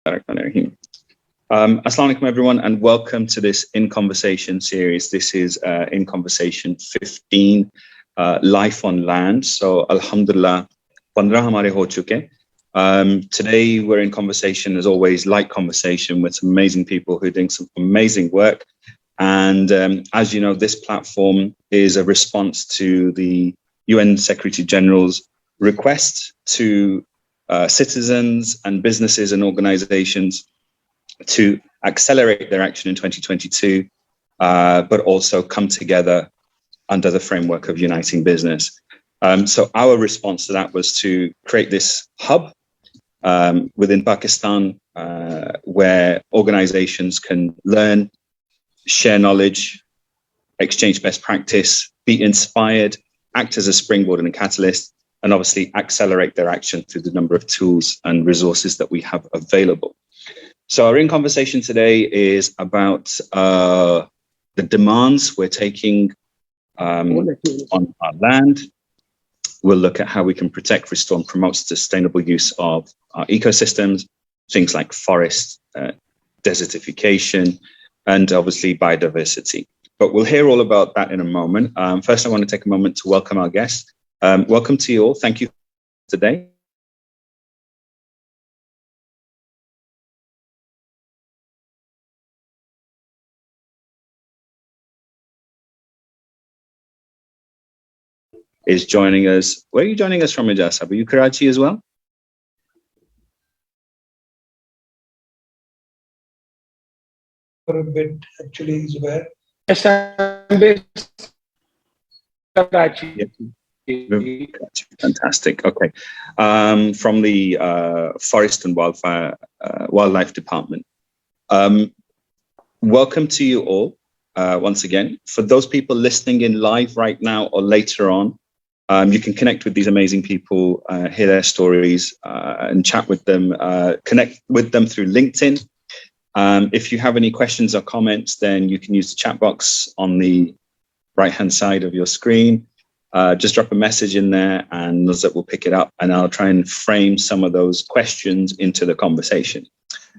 Bismillahirrahmanirrahim. Assalamu alaikum everyone and welcome to this In Conversation series. This is In Conversation 15, Life on Land. So Alhamdulillah, 15 hamare ho chuke. Today we're in conversation, as always, light conversation with some amazing people who are doing some amazing work. And as you know, this platform is a response to the UN Secretary General's request to citizens and businesses and organizations to accelerate their action in 2022, but also come together under the framework of uniting business. So our response to that was to create this hub within Pakistan where organizations can learn, share knowledge, exchange best practice, be inspired, act as a springboard and a catalyst, and obviously accelerate their action through the number of tools and resources that we have available. So our In Conversation today is about the demands we're taking on our land. We'll look at how we can protect, restore, and promote sustainable use of our ecosystems, things like forest, desertification, and obviously biodiversity. But we'll hear all about that in a moment. First, I want to take a moment to welcome our guests. Welcome to you all. Thank you today. Is joining us. Where are you joining us from, Aijaz? Are you Karachi as well? For a bit, actually, Zubair. Yes, I'm based in Karachi. Fantastic. Okay. From the Forest and Wildlife Department. Welcome to you all once again. For those people listening in live right now or later on, you can connect with these amazing people, hear their stories, and chat with them, connect with them through LinkedIn. If you have any questions or comments, then you can use the chat box on the right-hand side of your screen. Just drop a message in there and Nizamani will pick it up and I'll try and frame some of those questions into the conversation.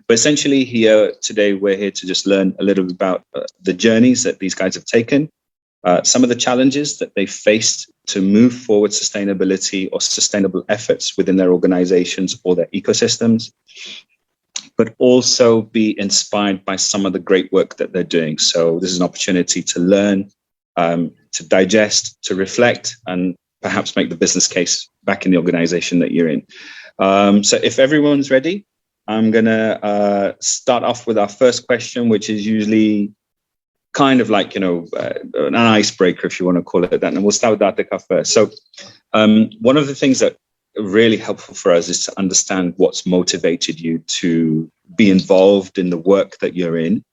But essentially here today, we're here to just learn a little bit about the journeys that these guys have taken, some of the challenges that they faced to move forward sustainability or sustainable efforts within their organizations or their ecosystems, but also be inspired by some of the great work that they're doing. So this is an opportunity to learn, to digest, to reflect, and perhaps make the business case back in the organization that you're in. So if everyone's ready, I'm going to start off with our first question, which is usually kind of like, an icebreaker, if you want to call it that. And we'll start with Atika first. So one of the things that are really helpful for us is to understand what's motivated you to be involved in the work that you're in.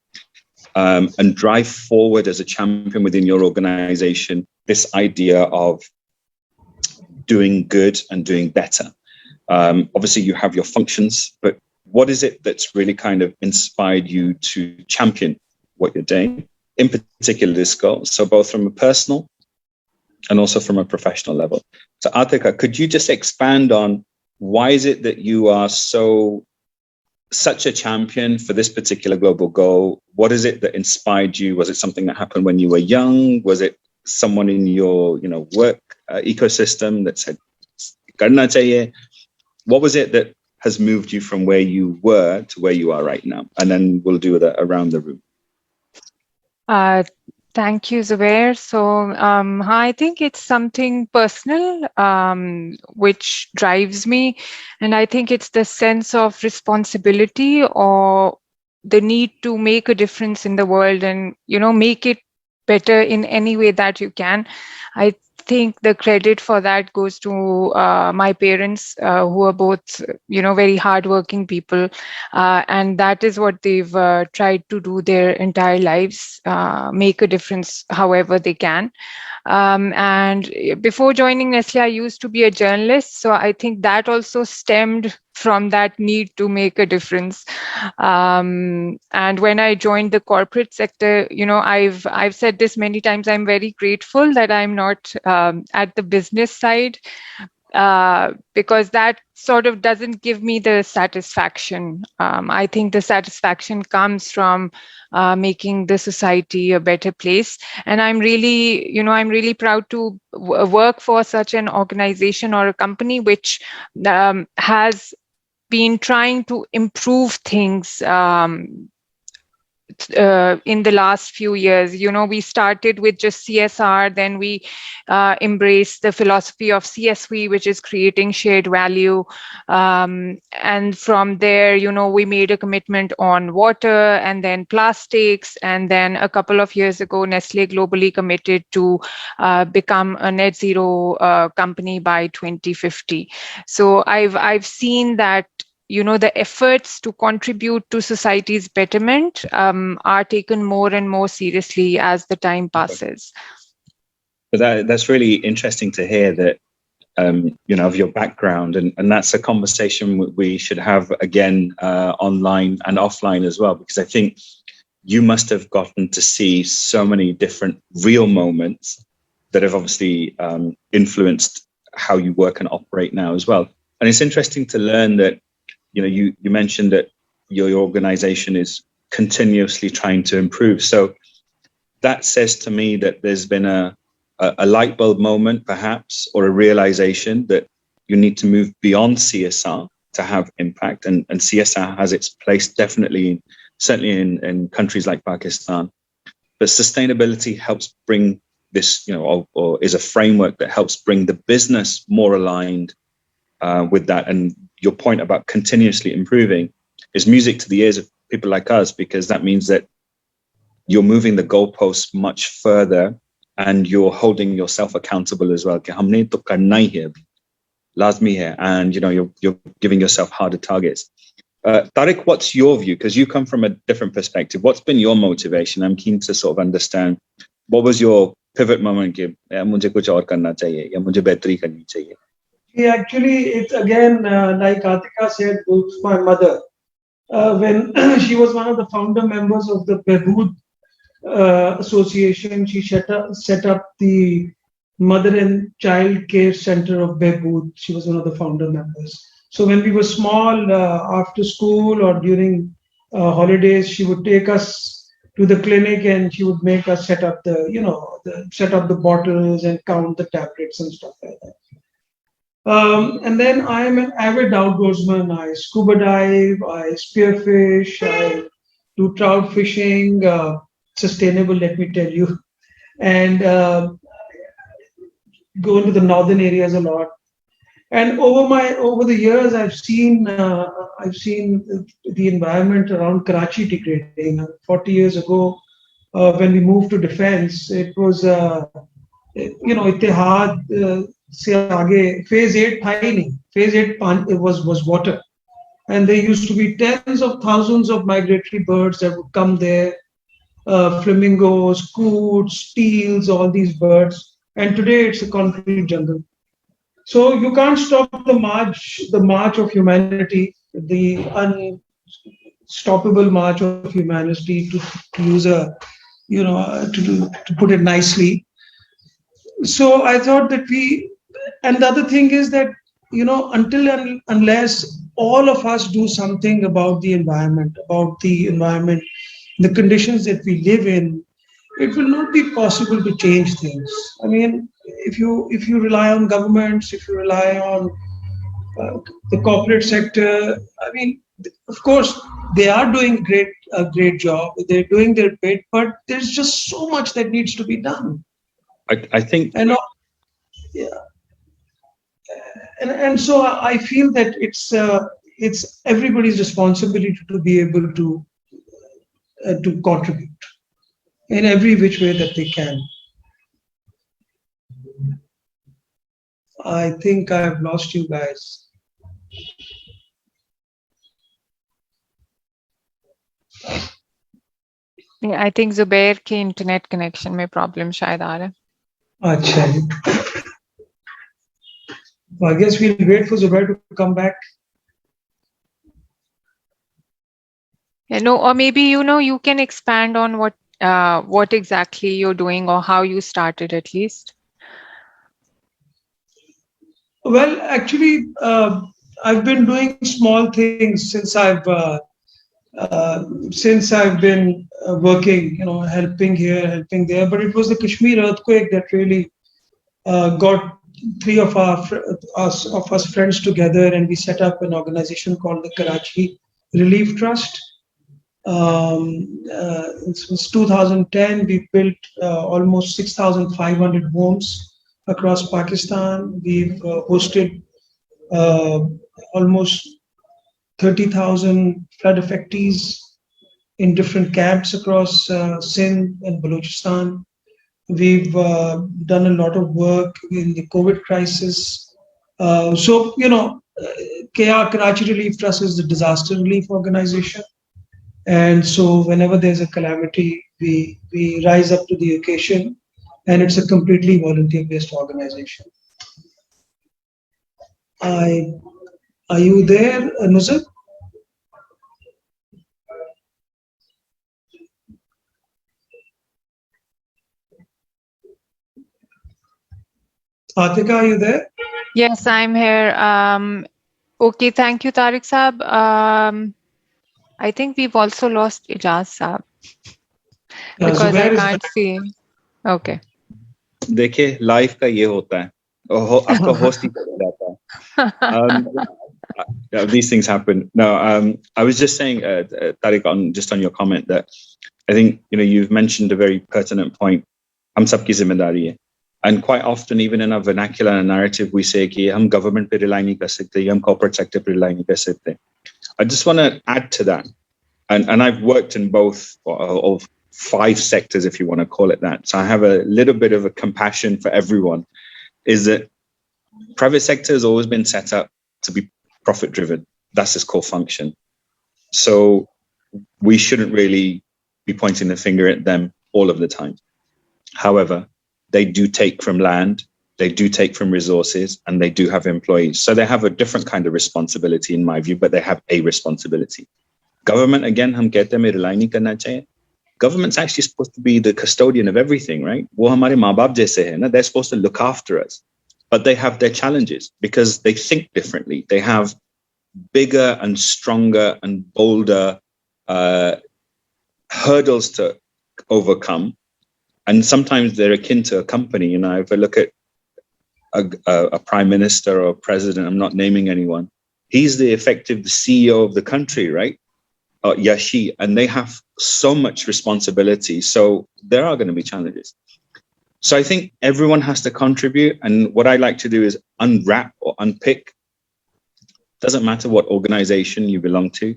And drive forward as a champion within your organization, this idea of doing good and doing better. Obviously, you have your functions, but what is it that's really kind of inspired you to champion what you're doing, in particular this goal? So both from a personal and also from a professional level. So Atika, could you just expand on why is it that you are such a champion for this particular global goal? What is it that inspired you? Was it something that happened when you were young? Was it someone in your, work ecosystem that said, "Karna chahiye"? What was it that has moved you from where you were to where you are right now? And then we'll do that around the room. Thank you, Zubair. So I think it's something personal which drives me. And I think it's the sense of responsibility or the need to make a difference in the world and, make it better in any way that you can. I think the credit for that goes to my parents, who are both, very hardworking people. And that is what they've tried to do their entire lives, make a difference however they can. And before joining Nestle, I used to be a journalist. So I think that also stemmed from that need to make a difference. And when I joined the corporate sector, I've said this many times, I'm very grateful that I'm not at the business side. because that sort of doesn't give me the satisfaction. I think the satisfaction comes from making the society a better place. And I'm really proud to work for such an organization or a company which has been trying to improve things in the last few years. We started with just CSR, then we embraced the philosophy of CSV, which is creating shared value. And from there, we made a commitment on water and then plastics. And then a couple of years ago, Nestle globally committed to become a net zero company by 2050. So I've seen that the efforts to contribute to society's betterment are taken more and more seriously as the time passes. But that's really interesting to hear that, of your background. And that's a conversation we should have again online and offline as well, because I think you must have gotten to see so many different real moments that have obviously influenced how you work and operate now as well. And it's interesting to learn that you mentioned that your organization is continuously trying to improve. So that says to me that there's been a light bulb moment, perhaps, or a realization that you need to move beyond CSR to have impact. And CSR has its place definitely, certainly in countries like Pakistan. But sustainability helps bring this, or is a framework that helps bring the business more aligned with that. And your point about continuously improving is music to the ears of people like us, because that means that you're moving the goalposts much further and you're holding yourself accountable as well. And you're giving yourself harder targets. Tariq, what's your view? Because you come from a different perspective. What's been your motivation? I'm keen to sort of understand, what was your pivot moment? Yeah, actually, it's again, like Atika said, it's my mother. When she was one of the founder members of the Behbood Association, she set up the Mother and Child Care Center of Behbood. She was one of the founder members. So when we were small, after school or during holidays, she would take us to the clinic and she would make us set up set up the bottles and count the tablets and stuff like that. And then I'm an avid outdoorsman. I scuba dive, I spearfish, I do trout fishing, sustainable, let me tell you, and go into the northern areas a lot. And over the years, I've seen the environment around Karachi degrading. 40 years ago, when we moved to defense, it was Ittihad. Phase 8 phase 8 was water, and there used to be tens of thousands of migratory birds that would come there, flamingos, coots, teals, all these birds. And today it's a concrete jungle. So you can't stop the march of humanity, the unstoppable march of humanity, to use to put it nicely. So I thought that and the other thing is that, until and unless all of us do something about the environment, the conditions that we live in, it will not be possible to change things. I mean, if you rely on governments, if you rely on the corporate sector, I mean, of course, they are doing a great job. They're doing their bit, but there's just so much that needs to be done. I think, yeah. And so I feel that it's everybody's responsibility to be able to contribute in every which way that they can. I think I've lost you guys. Yeah, I think Zubair के internet connection में problem शायद आ रहा है. Achha. I guess we'll wait for Zubair to come back. Yeah, no, or maybe you can expand on what exactly you're doing or how you started, at least. Well, actually, I've been doing small things since I've been working, helping here, helping there. But it was the Kashmir earthquake that really got three of us friends together, and we set up an organization called the Karachi Relief Trust. Since 2010, we built almost 6,500 homes across Pakistan. We've hosted uh, almost 30,000 flood affectees in different camps across Sindh and Balochistan. We've done a lot of work in the COVID crisis. Karachi Relief Trust is the disaster relief organization. And so whenever there's a calamity, we rise up to the occasion, and it's a completely volunteer-based organization. Are you there, Nuzar? Atika, are you there? Yes, I'm here. Okay, thank you, Tariq Saab. I think we've also lost Aijaz Saab because I can't see. Okay. देखिए life का ये होता है आपका host ही कर जाता है these things happen. No, I was just saying, Tariq, on your comment that I think you've mentioned a very pertinent point. हम सबकी जिम्मेदारी है. And quite often, even in our vernacular and narrative, we say कि हम government पे rely नहीं कर सकते, हम corporate sector पे rely नहीं कर सकते. I just want to add to that, and I've worked in both of 5 sectors, if you want to call it that. So I have a little bit of a compassion for everyone. Is that private sector has always been set up to be profit driven. That's its core function. So we shouldn't really be pointing the finger at them all of the time. However, they do take from land, they do take from resources, and they do have employees. So they have a different kind of responsibility in my view, but they have a responsibility. Government, again, hum kehte hain, rely nahi karna chahiye. Government's actually supposed to be the custodian of everything, right? Wo hamare maa baap jaise hai, na? They're supposed to look after us. But they have their challenges because they think differently. They have bigger and stronger and bolder hurdles to overcome. And sometimes they're akin to a company. If I look at a prime minister or a president, I'm not naming anyone, he's the CEO of the country, right? Yashi, and they have so much responsibility. So there are going to be challenges. So I think everyone has to contribute. And what I like to do is unwrap or unpick. Doesn't matter what organization you belong to.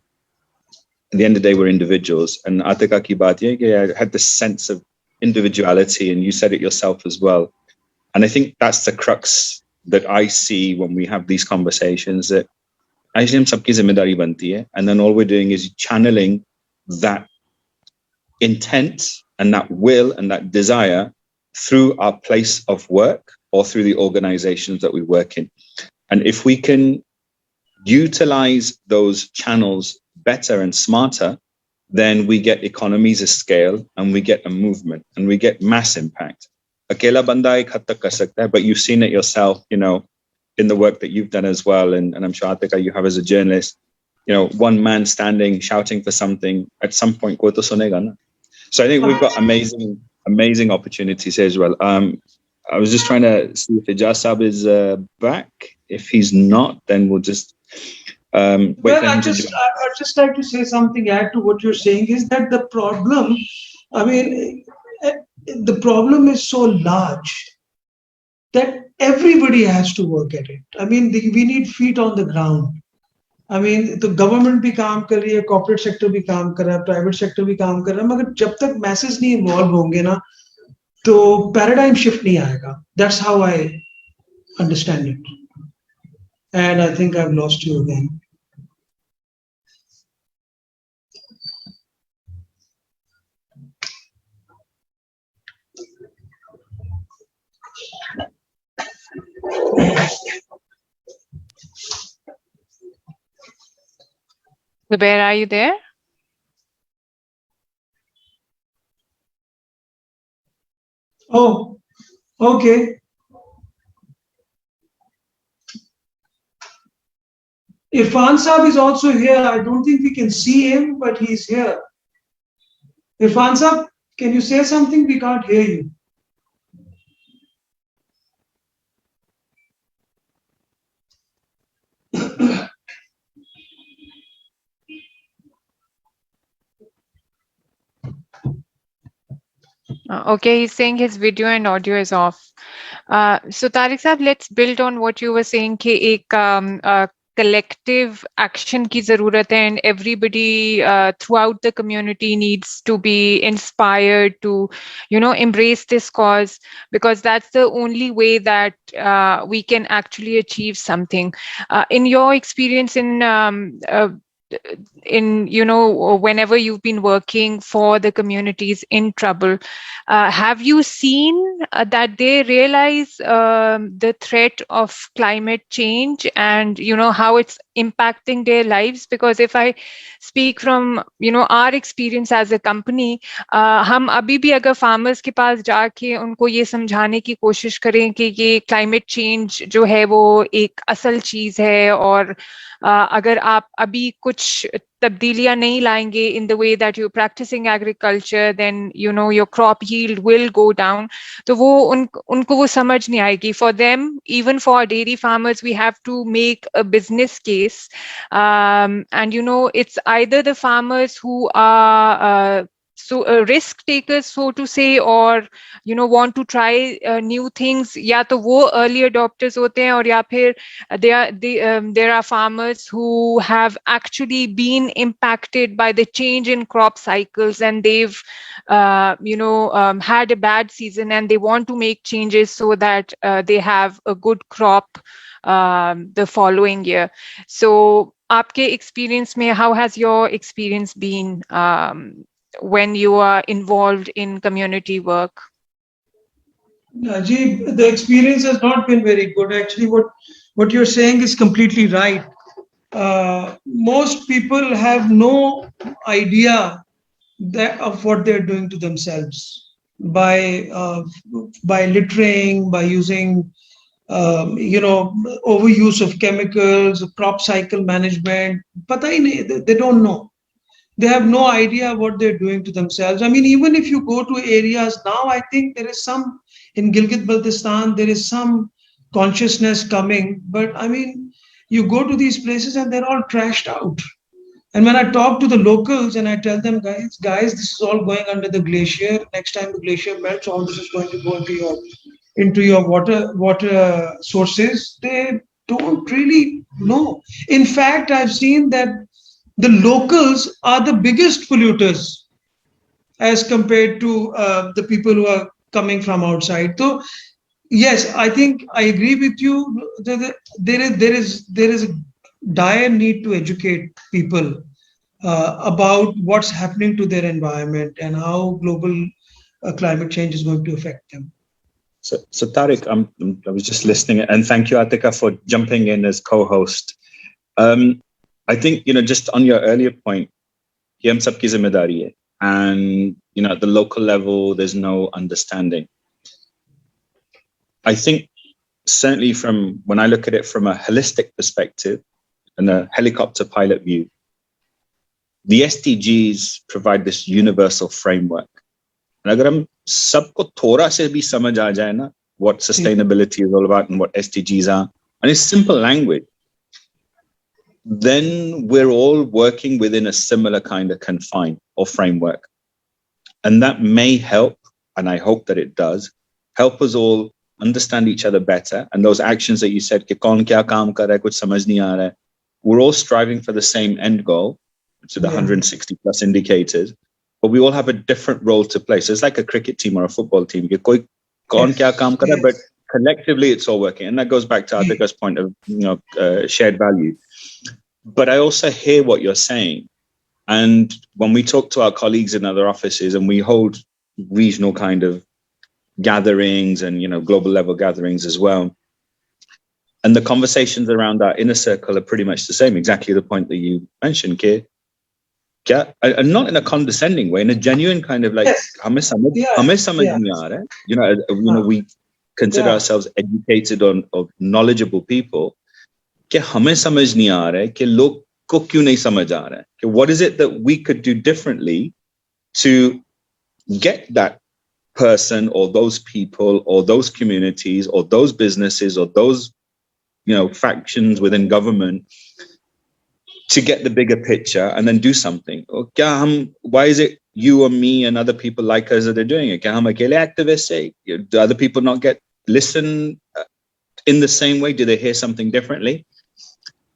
At the end of the day, we're individuals. And Atika ki baat ye, I had this sense of individuality, and you said it yourself as well. And I think that's the crux that I see when we have these conversations, that actually hum sabki zimmedari banti hai, and then all we're doing is channeling that intent and that will and that desire through our place of work or through the organizations that we work in. And if we can utilize those channels better and smarter, then we get economies of scale, and we get a movement, and we get mass impact. Akela banda ek had tak kar sakta hai, but you've seen it yourself, in the work that you've done as well. And I'm sure, Atika, you have as a journalist, one man standing, shouting for something, at some point, koi to sunega na. So I think we've got amazing opportunities here as well. I was just trying to see if Aijaz Saab is back. If he's not, then we'll just wait. Well, I'd just like to say something, add to what you're saying, is that the problem, the problem is so large that everybody has to work at it. We need feet on the ground. The government भी काम कर रही है, corporate sector भी काम कर रहा है, private sector भी काम कर रहा है, मगर जब तक masses नहीं involve होंगे ना, तो paradigm shift नहीं आएगा. That's how I understand it. And I think I've lost you again. Zubair, are you there? Oh, okay. Irfan Saab is also here. I don't think we can see him, but he's here. Irfan Saab, can you say something? We can't hear you. Okay, he's saying his video and audio is off. So Tariq Saab, let's build on what you were saying कि एक collective action की ज़रूरत है, and everybody throughout the community needs to be inspired to, embrace this cause, because that's the only way that we can actually achieve something. In your experience whenever you've been working for the communities in trouble, have you seen that they realize the threat of climate change and how it's impacting their lives? Because if I speak from our experience as a company, हम अभी भी अगर farmers के पास जाके उनको ये समझाने की कोशिश करें कि ये climate change जो है वो एक असल चीज है, और अगर आप अभी कुछ तब्दीलियां नहीं लाएंगे in the way that you're practicing agriculture, then your crop yield will go down. तो वो उनको वो समझ नहीं आएगी. For them, even for dairy farmers, we have to make a business case, and it's either the farmers who are risk takers, so to say, or want to try new things. या तो वो early adopters होते हैं, और या फिर there are farmers who have actually been impacted by the change in crop cycles, and they've had a bad season, and they want to make changes so that they have a good crop the following year. So आपके experience में, how has your experience been when you are involved in community work? Najib, the experience has not been very good. Actually, what you're saying is completely right. Most people have no idea of what they're doing to themselves by littering, by using overuse of chemicals, crop cycle management. Pata hi nahi, they don't know. They have no idea what they're doing to themselves. I mean, even if you go to areas now, I think there is some, in Gilgit-Baltistan, there is some consciousness coming. But I mean, you go to these places and they're all trashed out. And when I talk to the locals and I tell them, guys, this is all going under the glacier. Next time the glacier melts, all this is going to go into your water sources. They don't really know. In fact, I've seen that the locals are the biggest polluters as compared to the people who are coming from outside. So, yes, I think I agree with you. There is a dire need to educate people about what's happening to their environment and how global climate change is going to affect them. So Tariq, I was just listening, and thank you, Atika, for jumping in as co-host. I think, just on your earlier point, ye hum sabki zimmedari hai, and at the local level, there's no understanding. I think certainly from when I look at it from a holistic perspective and a helicopter pilot view, the SDGs provide this universal framework. And agar hum sabko thoda se bhi samajh aa jaye na, what sustainability is all about and what SDGs are, and it's simple language, then we're all working within a similar kind of confine or framework. And that may help, and I hope that it does, help us all understand each other better. And those actions that you said, कि कौन क्या काम कर रहा है, कुछ समझ नहीं आ रहा है, we're all striving for the same end goal, which are the 160 plus indicators, but we all have a different role to play. So it's like a cricket team or a football team. कि कोई कौन क्या काम कर रहा है, but collectively it's all working. And that goes back to Atika's point of shared value. But I also hear what you're saying. And when we talk to our colleagues in other offices and we hold regional kind of gatherings and, global level gatherings as well, and the conversations around our inner circle are pretty much the same, exactly the point that you mentioned, Kir. And not in a condescending way, in a genuine kind of like, we consider ourselves educated or knowledgeable people. कि हमें समझ नहीं आ रहा है कि लोग को क्यों नहीं समझ आ रहा है कि what is it that we could do differently to get that person or those people or those communities or those businesses or those factions within government to get the bigger picture and then do something. Or why is it you and me and other people like us that are doing it? Kya hum akele activists hai? Do other people not listen in the same way? Do they hear something differently?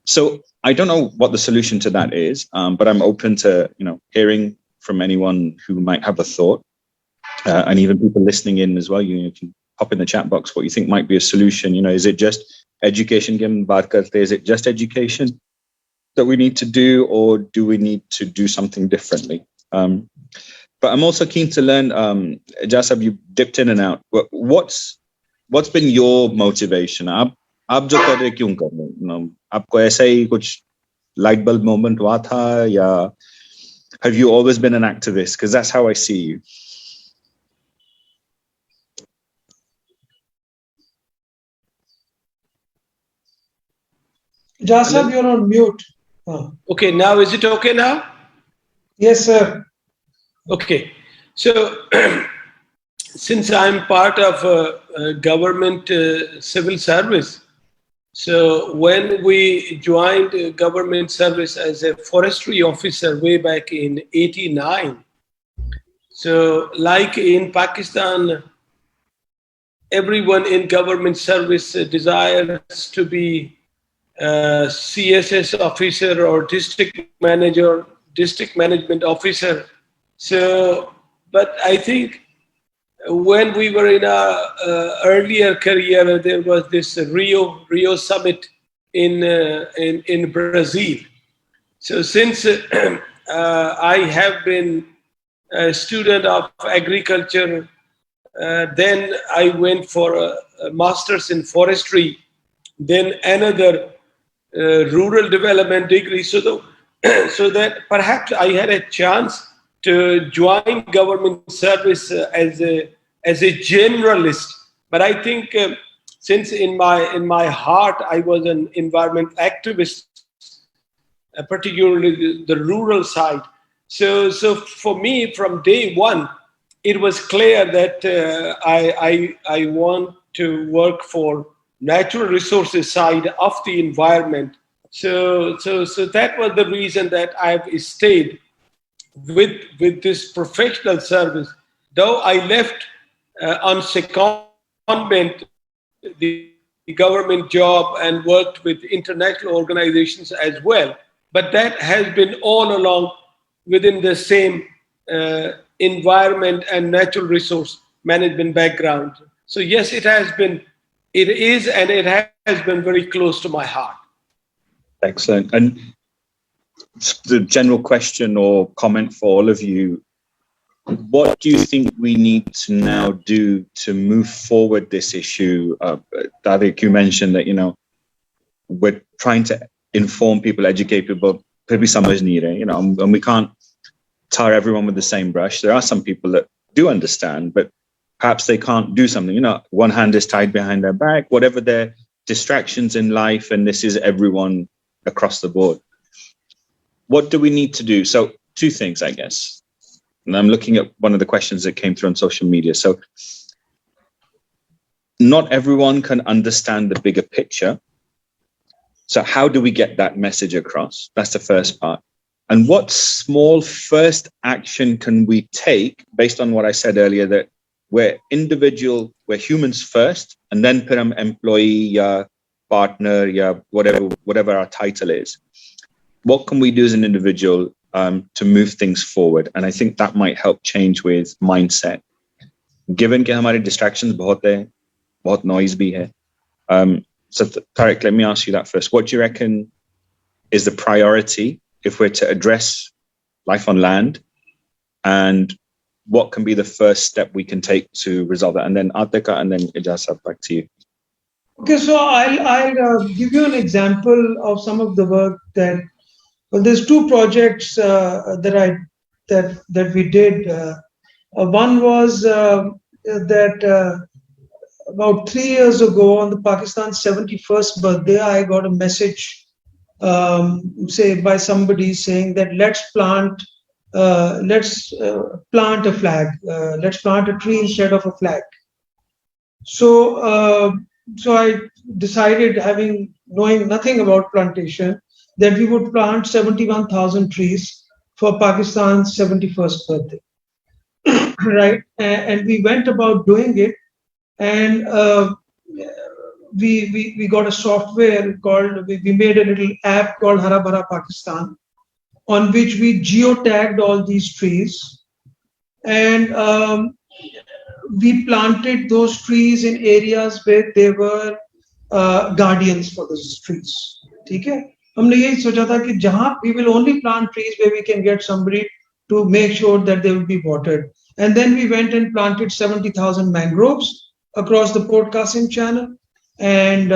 So I don't know what the solution to that is, but I'm open to hearing from anyone who might have a thought, and even people listening in as well. You can pop in the chat box what you think might be a solution. Is it just education? Is it just education that we need to do, or do we need to do something differently? But I'm also keen to learn. Aijaz, you dipped in and out. What's been your motivation? आप जो कर रहे क्यों कर रहे? आपको ऐसा ही कुछ light bulb moment हुआ था, या have you always been an activist? Because that's how I see you. Aijaz, you're on mute. Oh. Okay, now is it okay now? Yes, sir. Okay, so since I'm part of government civil service, so when we joined government service as a forestry officer way back in '89, so like in Pakistan, everyone in government service desires to be CSS officer or district manager, district management officer. So, but I think when we were in our earlier career, there was this Rio summit in Brazil. So since I have been a student of agriculture, then I went for a master's in forestry, then another rural development degree, so that perhaps I had a chance to join government service as a generalist. But I think since in my heart I was an environment activist, particularly the rural side. So for me, from day one, it was clear that I want to work for natural resources side of the environment. So that was the reason that I've stayed with this professional service. Though I left on secondment the government job and worked with international organizations as well, but that has been all along within the same environment and natural resource management background. So yes, it is, and it has been very close to my heart. Excellent. And the general question or comment for all of you, what do you think we need to now do to move forward this issue? Tariq, you mentioned that, we're trying to inform people, educate people, and we can't tar everyone with the same brush. There are some people that do understand, but perhaps they can't do something. One hand is tied behind their back, whatever their distractions in life, and this is everyone across the board. What do we need to do? So two things, I guess. And I'm looking at one of the questions that came through on social media. So not everyone can understand the bigger picture. So how do we get that message across? That's the first part. And what small first action can we take based on what I said earlier, that we're humans first, and then put employee, partner, whatever our title is. What can we do as an individual to move things forward? And I think that might help change with mindset. Given that our distractions bahut noise bhi hai. So Tariq, let me ask you that first. What do you reckon is the priority if we're to address life on land, and what can be the first step we can take to resolve that? And then Atika, and then Aijaz, back to you. Okay, so I'll give you an example of some of the work that. Well, there's two projects that we did. One was that about 3 years ago on the Pakistan's 71st birthday, I got a message, say by somebody saying that let's plant a flag, let's plant a tree instead of a flag. So I decided, knowing nothing about plantation, that we would plant 71,000 trees for Pakistan's 71st birthday. Right, and we went about doing it, and we got a software called, we made a little app called Hara Bhara Pakistan, on which we geotagged all these trees, and we planted those trees in areas where they were guardians for those trees. ठीक है, हमने यही सोचा था कि जहां we will only plant trees where we can get somebody to make sure that they will be watered. And then we went and planted 70,000 mangroves across the Port Qasim channel, and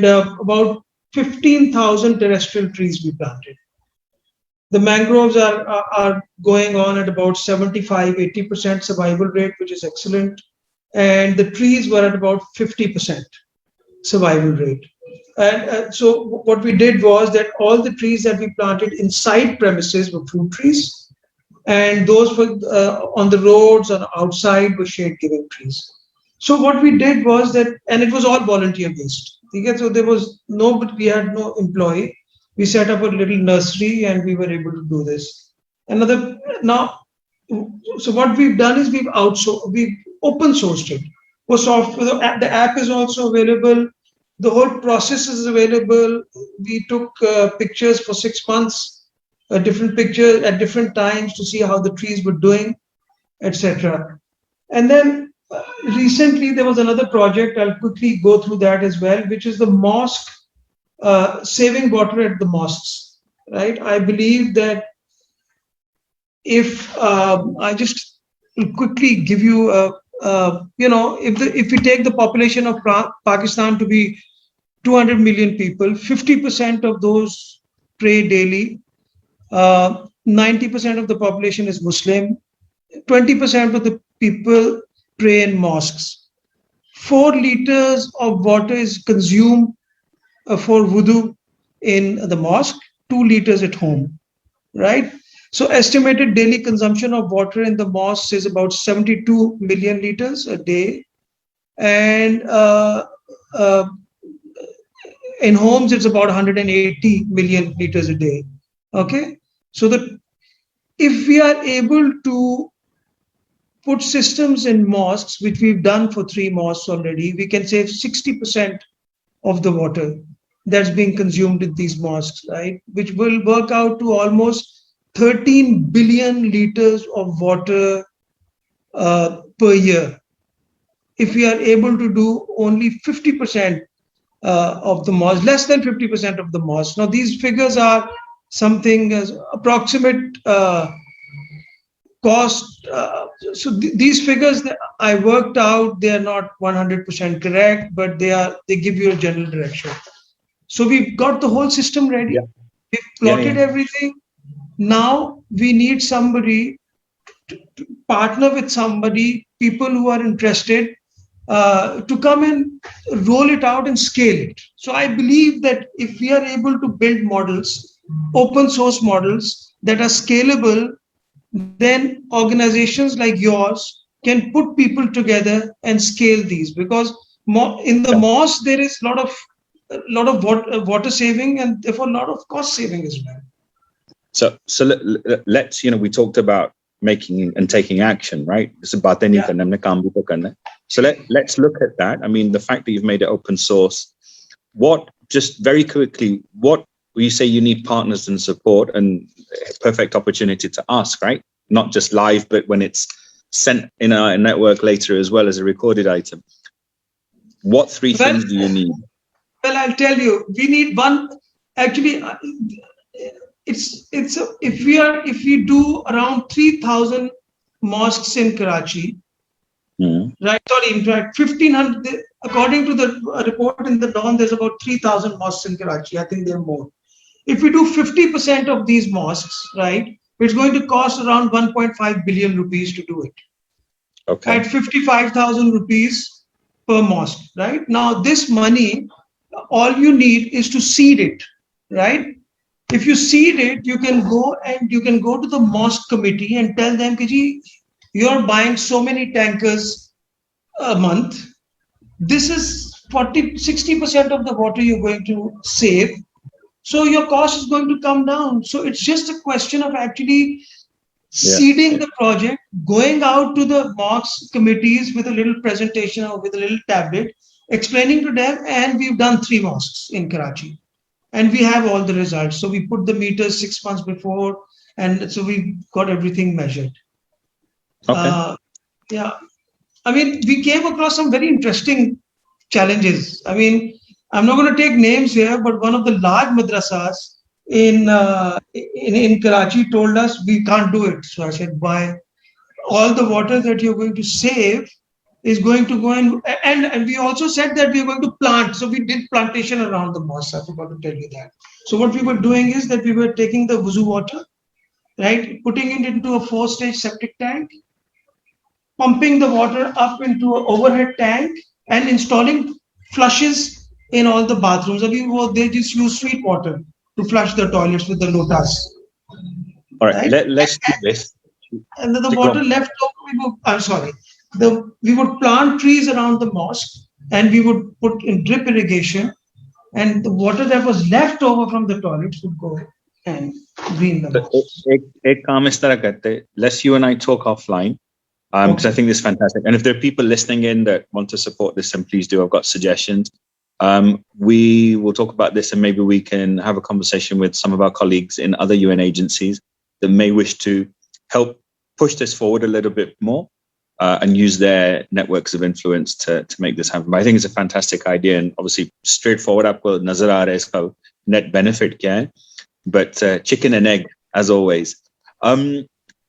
about 15,000 terrestrial trees we planted. The mangroves are going on at about 75-80% survival rate, which is excellent, and the trees were at about 50% survival rate. And so what we did was that all the trees that we planted inside premises were fruit trees, and those were on the roads or outside were shade-giving trees. So what we did was that, and it was all volunteer-based. So there was we had no employee. We set up a little nursery, and we were able to do this. So what we've done is we've open sourced it. For software, the app is also available. The whole process is available. We took pictures for 6 months, different pictures at different times to see how the trees were doing, etc. And then recently there was another project. I'll quickly go through that as well, which is the mosque, saving water at the mosques. Right? I believe that if I just quickly give you if we take the population of Pakistan to be 200 million people, 50% of those pray daily. 90% of the population is Muslim. 20% of the people pray in mosques. 4 liters of water is consumed for wudu in the mosque, 2 liters at home, right? So estimated daily consumption of water in the mosques is about 72 million liters a day. And in homes, it's about 180 million liters a day. Okay. So that if we are able to put systems in mosques, which we've done for 3 mosques already, we can save 60% of the water that's being consumed in these mosques, right? Which will work out to almost 13 billion liters of water per year. If we are able to do only 50% of the mosques, less than 50% of the mosques. Now, these figures are something as approximate cost. So these figures that I worked out, they are not 100% correct, but they give you a general direction. So we've got the whole system ready. Yeah. We've plotted everything. Now we need somebody to partner with somebody, people who are interested to come and roll it out and scale it. So I believe that if we are able to build models, open source models that are scalable, then organizations like yours can put people together and scale these, because in the mosque there is a lot of water saving and therefore a lot of cost saving as well. So let's, we talked about making and taking action, right? So let's look at that. I mean, the fact that you've made it open source, just very quickly, what you say you need partners and support, and perfect opportunity to ask, right? Not just live, but when it's sent in our network later as well as a recorded item. What 3 things do you need? Well, I'll tell you, we need one. Actually, if we do around 3,000 mosques in Karachi, right? Sorry, in fact, 1,500. According to the report in the Dawn, there's about 3,000 mosques in Karachi. I think there are more. If we do 50% of these mosques, right, it's going to cost around 1.5 billion rupees to do it. at 55,000 rupees per mosque, right? Now, this money, all you need is to seed it, right? If you seed it, you can go to the mosque committee and tell them, Kiji, you're buying so many tankers a month. This is 60% of the water you're going to save. So your cost is going to come down. So it's just a question of actually seeding the project, going out to the mosque committees with a little presentation or with a little tablet, explaining to them, and we've done 3 mosques in Karachi. And we have all the results. So we put the meters 6 months before, and so we got everything measured. Yeah. I mean, we came across some very interesting challenges. I mean, I'm not going to take names here, but one of the large madrasas in Karachi told us we can't do it. So I said, why? All the water that you're going to save is going to go in, and we also said that we are going to plant. So we did plantation around the mosque. I forgot to tell you that. So what we were doing is that we were taking the wuzu water, right, putting it into a 4-stage septic tank, pumping the water up into an overhead tank, and installing flushes in all the bathrooms. I mean, they just use sweet water to flush the toilets with the lotus. All right, let's do this. And then the water left over, we would plant trees around the mosque, and we would put in drip irrigation, and the water that was left over from the toilets would go and green the mosque. Let's you and I talk offline, because I think this is fantastic. And if there are people listening in that want to support this, then please do. I've got suggestions. We will talk about this, and maybe we can have a conversation with some of our colleagues in other UN agencies that may wish to help push this forward a little bit more, and use their networks of influence to make this happen. But I think it's a fantastic idea, and obviously straightforward. Aapko nazar aa raha hai iska net benefit kya hai, but chicken and egg as always.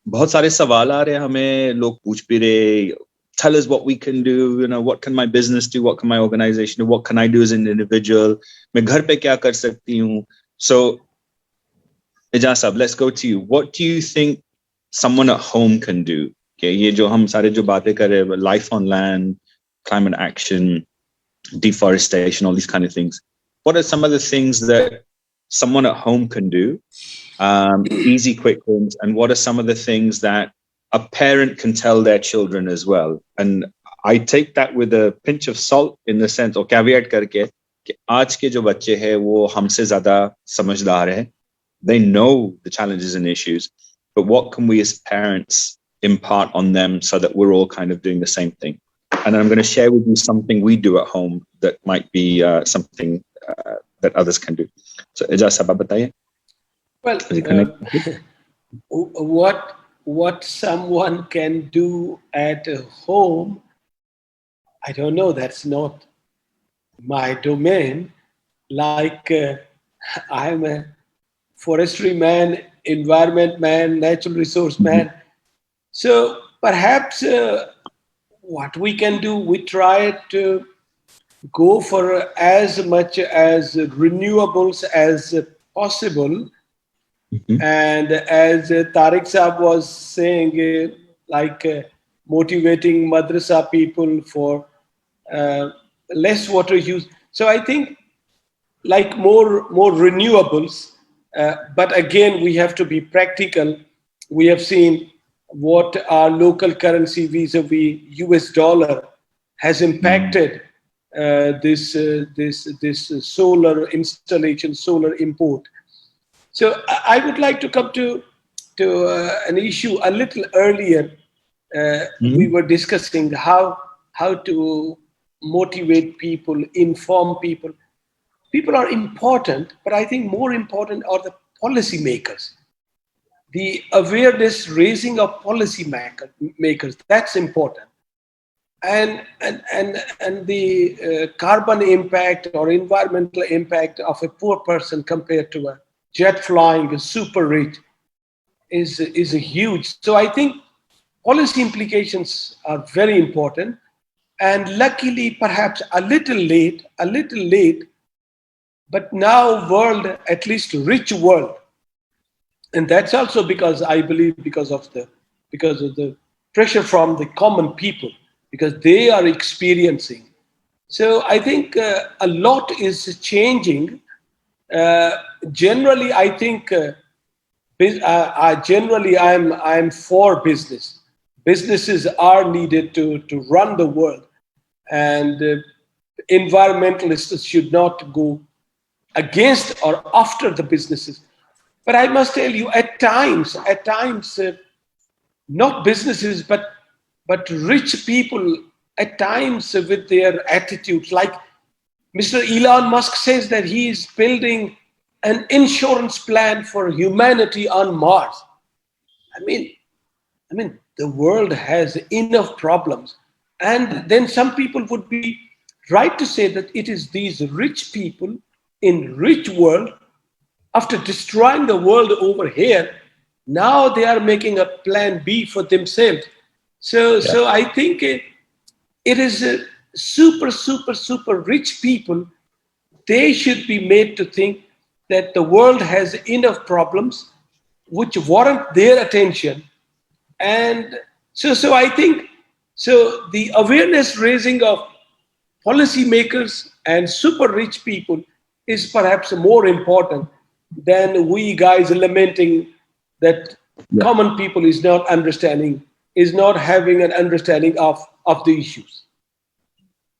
बहुत सारे सवाल आ रहे हैं हमें, लोग पूछ भी रहे, tell us what we can do, you know, what can my business do, what can my organization do, what can I do as an individual, मैं घर पे क्या कर सकती हूँ. So Aijaz sahab, let's go to you. What do you think someone at home can do? Okay, ये जो हम सारे जो बातें कर रहे हैं, life on land, climate action, deforestation, all these kind of things. What are some of the things that someone at home can do? Easy, quick wins. And what are some of the things that a parent can tell their children as well? And I take that with a pinch of salt in the sense, or caveat करके कि आज के जो बच्चे हैं वो हमसे ज़्यादा समझदार हैं. They know the challenges and issues, but what can we as parents impart on them so that we're all kind of doing the same thing? And then I'm going to share with you something we do at home that might be something that others can do. So Aijaz sahab, bataiye. Well, what someone can do at home, I don't know. That's not my domain. Like I'm a forestry man, environment man, natural resource man. So perhaps what we can do, we try to go for as much as renewables as possible. And as Tariq Saab was saying, motivating madrasa people for less water use. So I think like more renewables, but again, we have to be practical. We have seen what our local currency vis-a-vis US dollar has impacted this solar installation, solar import. So I would like to come to an issue a little earlier. We were discussing how to motivate people, inform people. People are important, but I think more important are the policy makers. The awareness raising of policy makers, that's important. And the carbon impact or environmental impact of a poor person compared to a jet flying, a super rich, is a huge. So I think policy implications are very important. And luckily, perhaps a little late, but now world, at least rich world, and that's also because I believe because of the pressure from the common people because they are experiencing. So I think a lot is changing. Generally, I think I'm for business. Businesses are needed to run the world, and environmentalists should not go against or after the businesses. But I must tell you, at times, not businesses, but rich people, at times with their attitudes, like Mr. Elon Musk says that he is building an insurance plan for humanity on Mars. I mean, the world has enough problems. And then some people would be right to say that it is these rich people in rich world, after destroying the world over here, now they are making a plan B for themselves. So I think it is super rich people. They should be made to think that the world has enough problems which warrant their attention. And so I think the awareness raising of policymakers and super rich people is perhaps more important than we guys lamenting that common people is not having an understanding of the issues.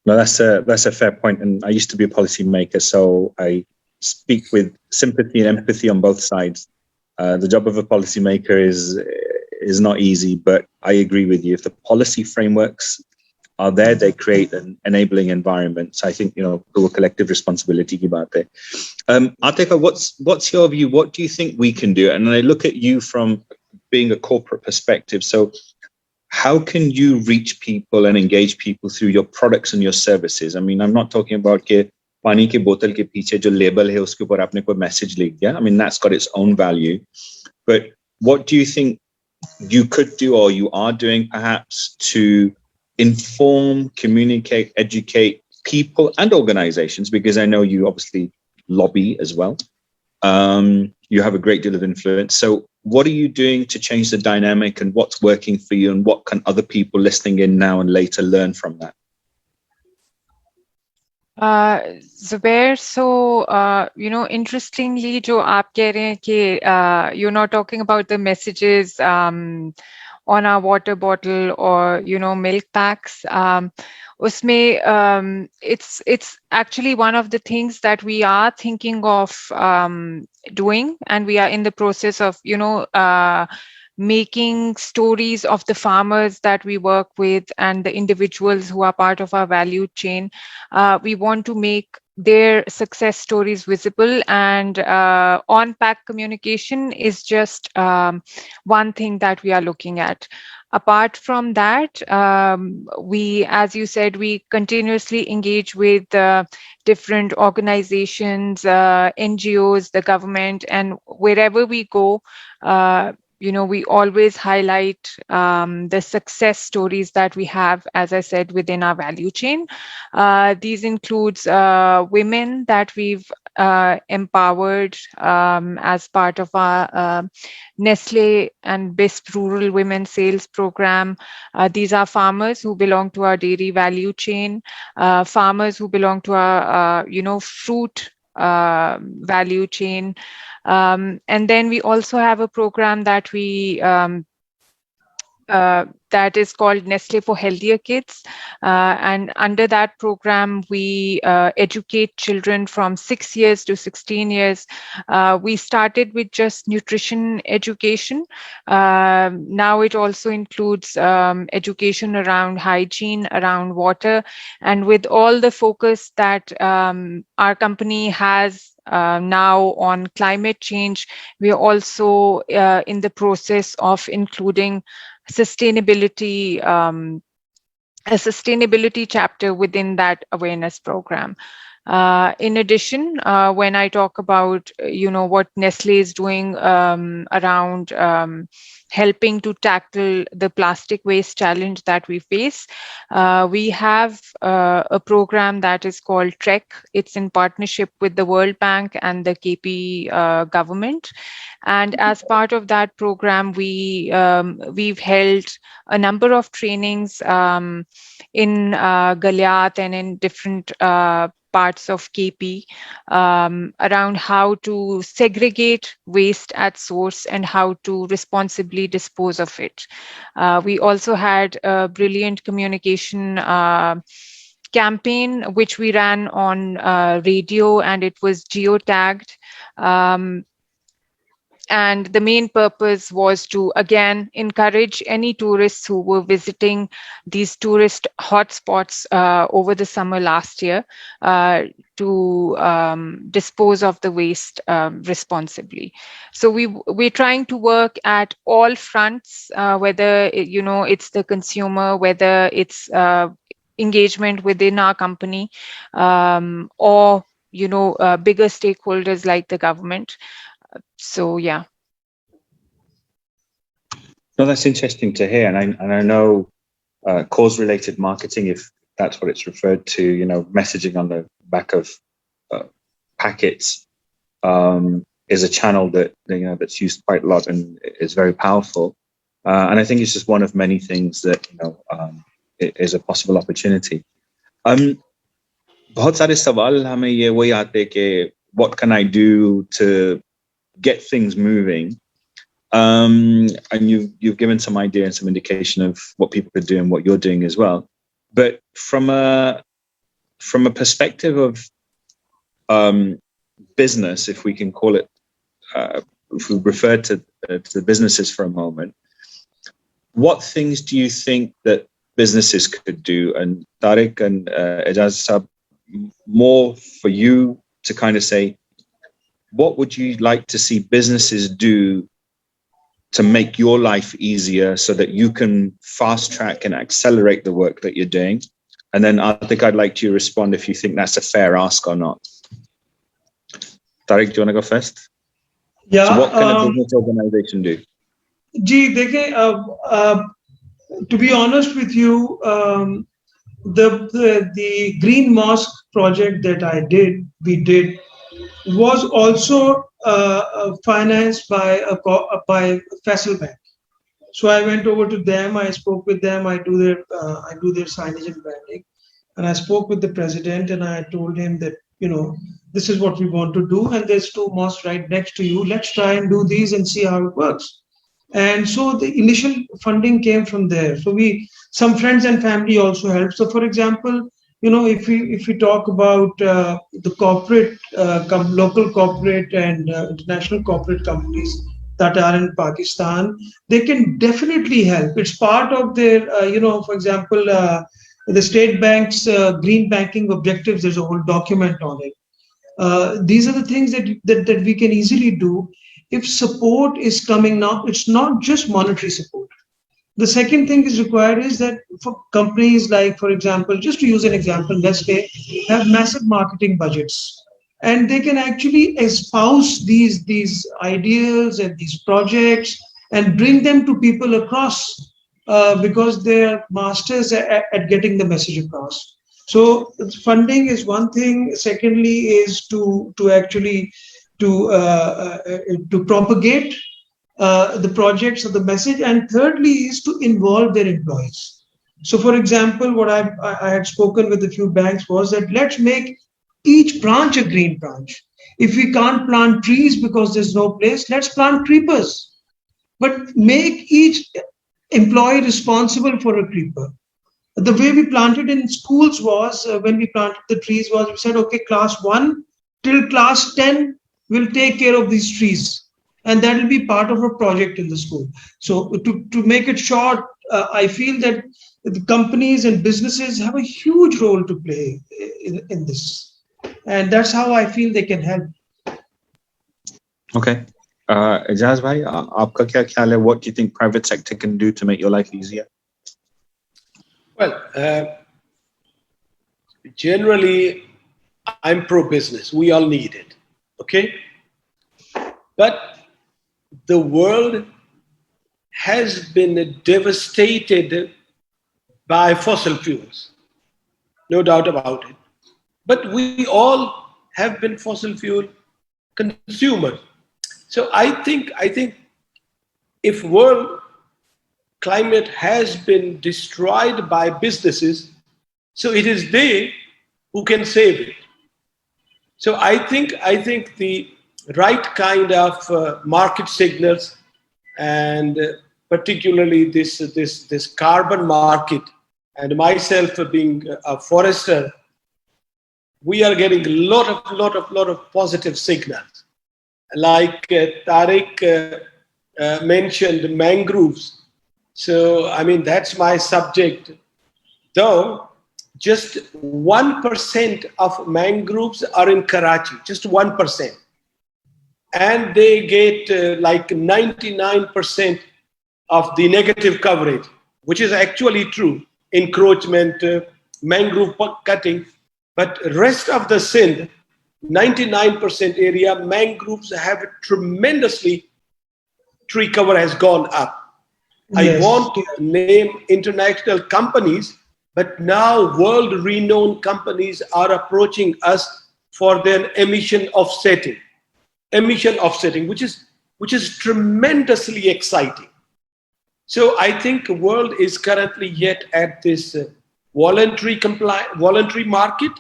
No, that's a fair point. And I used to be a policymaker, so I speak with sympathy and empathy on both sides. The job of a policymaker is not easy, but I agree with you. If the policy frameworks are there, they create an enabling environment. So I think, the collective responsibility ki baat hai. Atika, what's your view? What do you think we can do? And I look at you from being a corporate perspective. So how can you reach people and engage people through your products and your services? I mean, I'm not talking about ke pani ki bottle ke piche jo label hai uske upar aapne koi message likh diya. I mean, that's got its own value. But what do you think you could do or you are doing perhaps to inform, communicate, educate people and organizations? Because I know you obviously lobby as well. You have a great deal of influence. So what are you doing to change the dynamic, and what's working for you, and what can other people listening in now and later learn from that? Zubair, so interestingly, jo aap keh rahe hain ki you're not talking about the messages on our water bottle or milk packs. Usme it's actually one of the things that we are thinking of doing, and we are in the process of making stories of the farmers that we work with and the individuals who are part of our value chain. We want to make their success stories visible, and on-pack communication is just one thing that we are looking at. Apart from that, we, as you said, we continuously engage with different organizations, NGOs, the government, and wherever we go, we always highlight the success stories that we have, as I said, within our value chain. These includes women that we've empowered as part of our Nestle and BISP Rural Women Sales Program. These are farmers who belong to our dairy value chain, farmers who belong to our, fruit value chain. And then we also have a program that we that is called Nestle for Healthier Kids. And under that program, we educate children from 6 years to 16 years. We started with just nutrition education. Now it also includes education around hygiene, around water, and with all the focus that our company has now on climate change, we are also in the process of including sustainability, a sustainability chapter within that awareness program. In addition, when I talk about, what Nestle is doing around helping to tackle the plastic waste challenge that we face. We have a program that is called TREK. It's in partnership with the World Bank and the KP government. And as part of that program, we've held a number of trainings in Galyat and in different parts of KP around how to segregate waste at source and how to responsibly dispose of it. We also had a brilliant communication campaign which we ran on radio, and it was geotagged. And the main purpose was to, again, encourage any tourists who were visiting these tourist hotspots over the summer last year to dispose of the waste responsibly. So we're trying to work at all fronts, whether it's the consumer, whether it's engagement within our company, or bigger stakeholders like the government. So yeah. No, that's interesting to hear, and I know cause-related marketing, if that's what it's referred to, messaging on the back of packets is a channel that that's used quite a lot and is very powerful. And I think it's just one of many things that it is a possible opportunity. बहुत सारे सवाल हमें ये वही आते कि what can I do to get things moving? And you've given some idea and some indication of what people could do and what you're doing as well. But from a perspective of business, if we can call it, if we refer to the businesses for a moment, what things do you think that businesses could do? And Tariq and Aijaz, more for you to kind of say, what would you like to see businesses do to make your life easier so that you can fast track and accelerate the work that you're doing? And then I think I'd like you to respond if you think that's a fair ask or not. Tariq, do you want to go first? Yeah. So what can a business organization do? To be honest with you, the Green Mosque project that we did, was also financed by Faisal Bank. So I went over to them. I spoke with them. I do their signage and branding, and I spoke with the president, and I told him that this is what we want to do, and there's 2 mosques right next to you. Let's try and do these and see how it works. And so the initial funding came from there. So some friends and family also helped. So for example, if we talk about the corporate, local corporate and international corporate companies that are in Pakistan, they can definitely help. It's part of their, for example, the State Bank's green banking objectives. There's a whole document on it. These are the things that we can easily do. If support is coming now, it's not just monetary support. The second thing is required is that for companies like, for example, just to use an example, Nestle have massive marketing budgets, and they can actually espouse these ideas and these projects and bring them to people across because they're masters at getting the message across. So funding is one thing. Secondly is to actually to propagate the projects or the message, and thirdly is to involve their employees. So for example, what I had spoken with a few banks was that let's make each branch a green branch. If we can't plant trees because there's no place, let's plant creepers. But make each employee responsible for a creeper. The way we planted in schools was, when we planted the trees was, we said, okay, class 1 till class 10 will take care of these trees. And that will be part of a project in the school. So to make it short, I feel that the companies and businesses have a huge role to play in this. And that's how I feel they can help. Okay. Aijaz bhai, aapka kya khyaal hai? What do you think private sector can do to make your life easier? Well, generally, I'm pro-business. We all need it. Okay? But the world has been devastated by fossil fuels, no doubt about it. But we all have been fossil fuel consumers. So I think if world climate has been destroyed by businesses, so it is they who can save it. So I think the right kind of market signals, and particularly this carbon market, and myself being a forester, we are getting a lot of positive signals. Like Tariq mentioned mangroves. So I mean that's my subject. Though just 1% of mangroves are in Karachi, just 1%. And they get like 99% of the negative coverage, which is actually true. Encroachment, mangrove cutting, but rest of the Sindh, 99% area, mangroves have tremendously, tree cover has gone up. Yes. I want to name international companies, but now world-renowned companies are approaching us for their emission offsetting, which is tremendously exciting. So I think the world is currently yet at this voluntary market,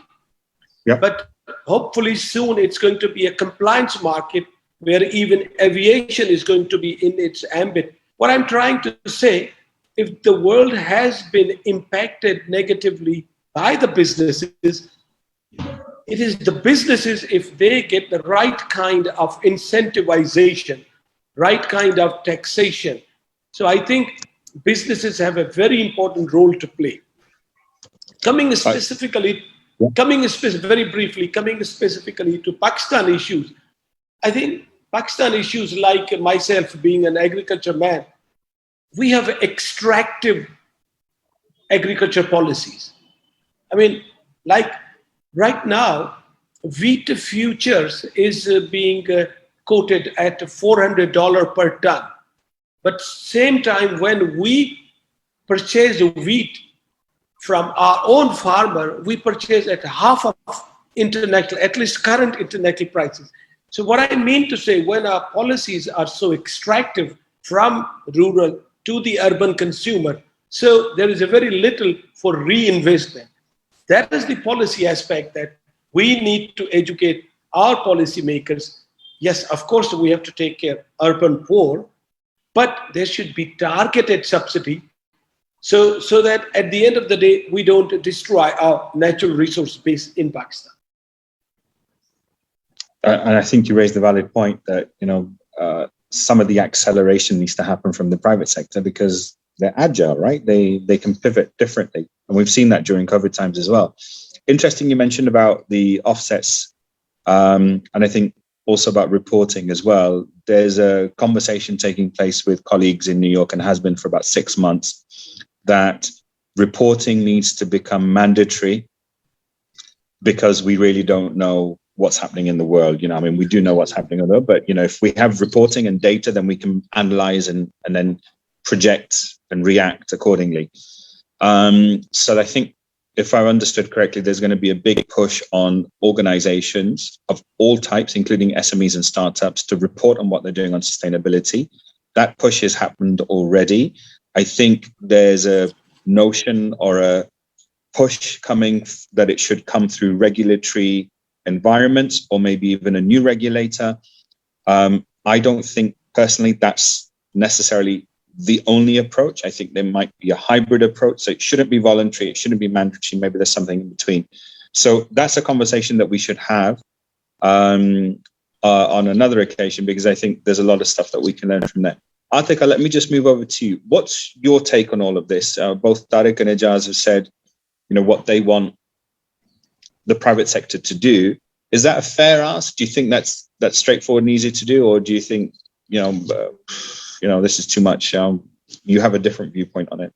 Yep. but hopefully soon it's going to be a compliance market where even aviation is going to be in its ambit. What I'm trying to say, if the world has been impacted negatively by the businesses, it is the businesses, if they get the right kind of incentivization, right kind of taxation. So I think businesses have a very important role to play. Very briefly, coming specifically to Pakistan issues, I think Pakistan issues, like myself being an agriculture man, we have extractive agriculture policies. I mean, like right now, wheat futures is being quoted at $400 per ton. But same time, when we purchase wheat from our own farmer, we purchase at half of international, at least current international prices. So what I mean to say, when our policies are so extractive from rural to the urban consumer, so there is a very little for reinvestment. That is the policy aspect that we need to educate our policymakers. Yes, of course, we have to take care of urban poor, but there should be targeted subsidy so that at the end of the day, we don't destroy our natural resource base in Pakistan. And I think you raised a valid point that, some of the acceleration needs to happen from the private sector because they're agile, right? They can pivot differently. And we've seen that during COVID times as well. Interesting you mentioned about the offsets. And I think also about reporting as well. There's a conversation taking place with colleagues in New York and has been for about 6 months that reporting needs to become mandatory because we really don't know what's happening in the world. We do know what's happening in the world, but, if we have reporting and data, then we can analyze and then project and react accordingly. So I think if I understood correctly, there's going to be a big push on organizations of all types, including SMEs and startups, to report on what they're doing on sustainability. That push has happened already. I think there's a notion or a push coming that it should come through regulatory environments or maybe even a new regulator. I don't think personally that's necessarily the only approach. I think there might be a hybrid approach. So it shouldn't be voluntary, it shouldn't be mandatory. Maybe there's something in between. So that's a conversation that we should have on another occasion, because I think there's a lot of stuff that we can learn from there. Atika, let me just move over to you. What's your take on all of this? Both Tariq and Aijaz have said, what they want the private sector to do. Is that a fair ask? Do you think that's straightforward and easy to do, or do you think this is too much? You have a different viewpoint on it.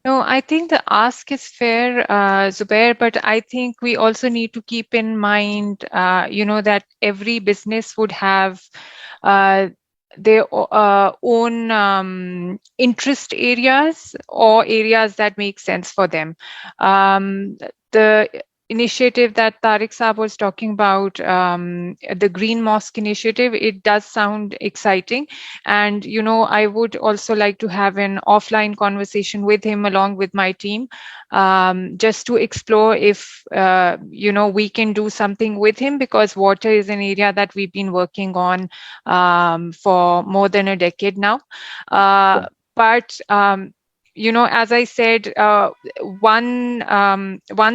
No, I think the ask is fair, Zubair, but I think we also need to keep in mind, that every business would have their own interest areas or areas that make sense for them. The initiative that Tariq Saab was talking about, the Green Mosque initiative, it does sound exciting. And, you know, I would also like to have an offline conversation with him along with my team, just to explore if, you know, we can do something with him, because water is an area that we've been working on for more than a decade now. But you know, as I said, one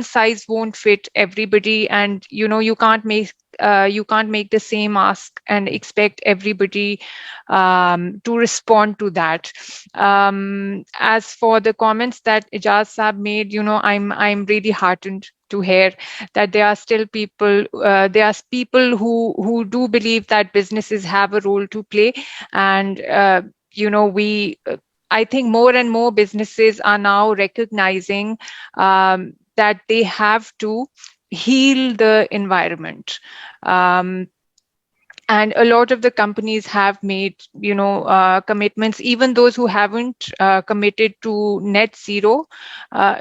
size won't fit everybody, and you know, you can't make the same ask and expect everybody to respond to that. As for the comments that Aijaz Saab made, you know, I'm really heartened to hear that there are still people, who do believe that businesses have a role to play, and you know, I think more and more businesses are now recognizing that they have to heal the environment. And a lot of the companies have made, you know, commitments. Even those who haven't committed to net zero,